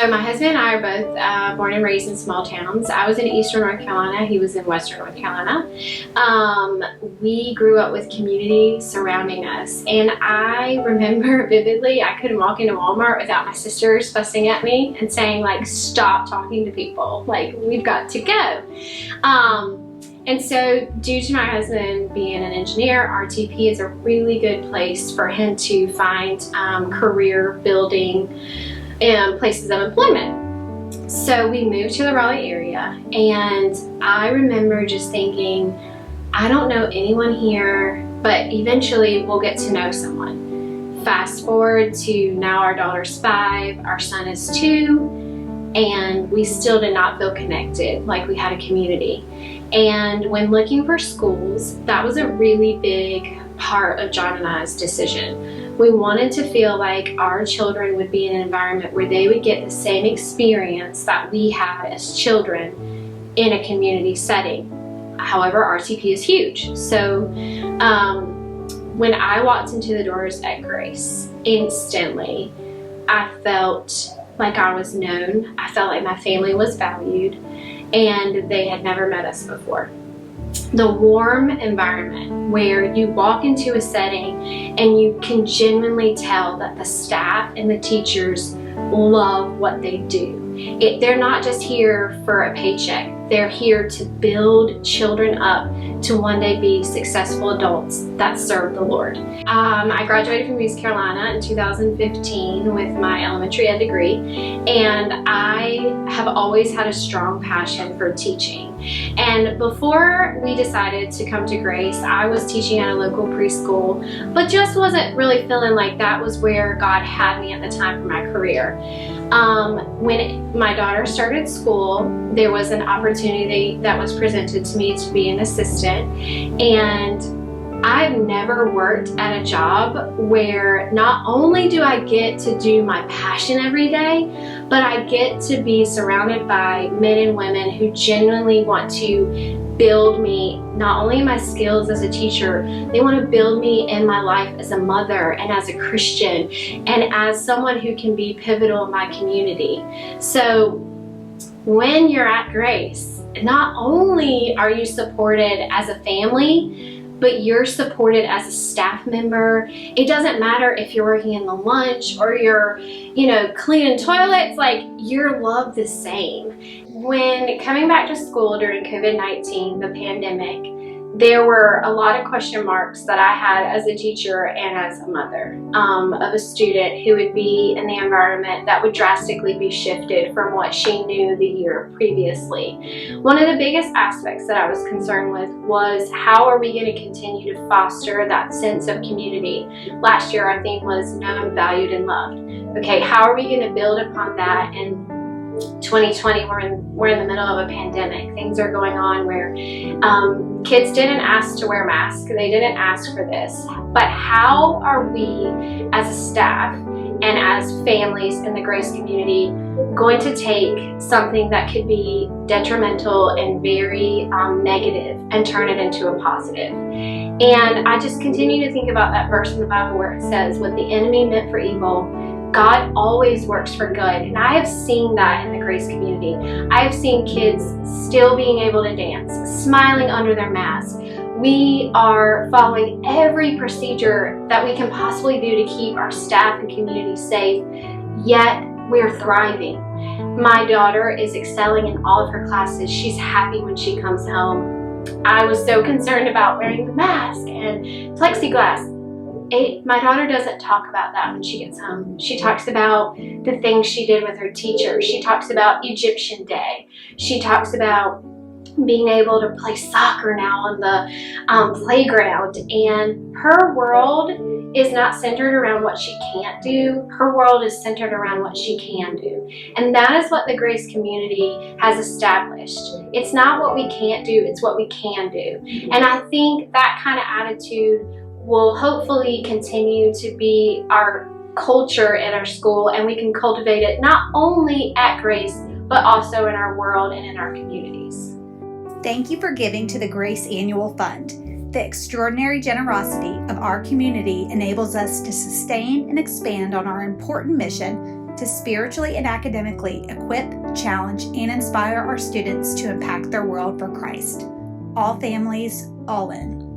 So my husband and I are both born and raised in small towns. I was in Eastern North Carolina. He was in Western North Carolina. We grew up with community surrounding us. And I remember vividly, I couldn't walk into Walmart without my sisters fussing at me and saying, like, stop talking to people. Like, we've got to go. And so due to my husband being an engineer, RTP is a really good place for him to find career building and places of employment. So we moved to the Raleigh area, and I remember just thinking, I don't know anyone here, but eventually we'll get to know someone. Fast forward to now, our daughter's 5, our son is 2, and we still did not feel connected like we had a community. And when looking for schools, that was a really big part of John and I's decision. We wanted to feel like our children would be in an environment where they would get the same experience that we had as children in a community setting. However, RTP is huge. So when I walked into the doors at Grace, instantly I felt like I was known. I felt like my family was valued, and they had never met us before. The warm environment where you walk into a setting and you can genuinely tell that the staff and the teachers love what they do. They're not just here for a paycheck. They're here to build children up to one day be successful adults that serve the Lord. I graduated from East Carolina in 2015 with my elementary ed degree, and I have always had a strong passion for teaching. And before we decided to come to Grace, I was teaching at a local preschool, but just wasn't really feeling like that was where God had me at the time for my career. When my daughter started school, there was an opportunity that was presented to me to be an assistant, and I've never worked at a job where not only do I get to do my passion every day, but I get to be surrounded by men and women who genuinely want to build me, not only my skills as a teacher, they want to build me in my life as a mother and as a Christian and as someone who can be pivotal in my community. So when you're at Grace, not only are you supported as a family, but you're supported as a staff member. It doesn't matter if you're working in the lunch or you're, cleaning toilets, like, you're loved the same. When coming back to school during COVID-19, the pandemic, there were a lot of question marks that I had as a teacher and as a mother of a student who would be in the environment that would drastically be shifted from what she knew the year previously. One of the biggest aspects that I was concerned with was, how are we going to continue to foster that sense of community? Last year, I think, was known, valued, and loved. Okay, how are we going to build upon that? And 2020, we're in the middle of a pandemic. Things are going on where kids didn't ask to wear masks. They didn't ask for this. But how are we as a staff and as families in the Grace community going to take something that could be detrimental and very negative and turn it into a positive? And I just continue to think about that verse in the Bible where it says, what the enemy meant for evil, God always works for good. And I have seen that in the Grace community. I have seen kids still being able to dance, smiling under their mask. We are following every procedure that we can possibly do to keep our staff and community safe, yet we're thriving. My daughter is excelling in all of her classes. She's happy when she comes home. I was so concerned about wearing the mask and plexiglass. My daughter doesn't talk about that when she gets home. She talks about the things she did with her teacher. She talks about Egyptian Day. She talks about being able to play soccer now on the playground. And her world is not centered around what she can't do. Her world is centered around what she can do. And that is what the Grace community has established. It's not what we can't do, it's what we can do. And I think that kind of attitude will hopefully continue to be our culture in our school, and we can cultivate it not only at Grace, but also in our world and in our communities. Thank you for giving to the Grace Annual Fund. The extraordinary generosity of our community enables us to sustain and expand on our important mission to spiritually and academically equip, challenge, and inspire our students to impact their world for Christ. All families, all in.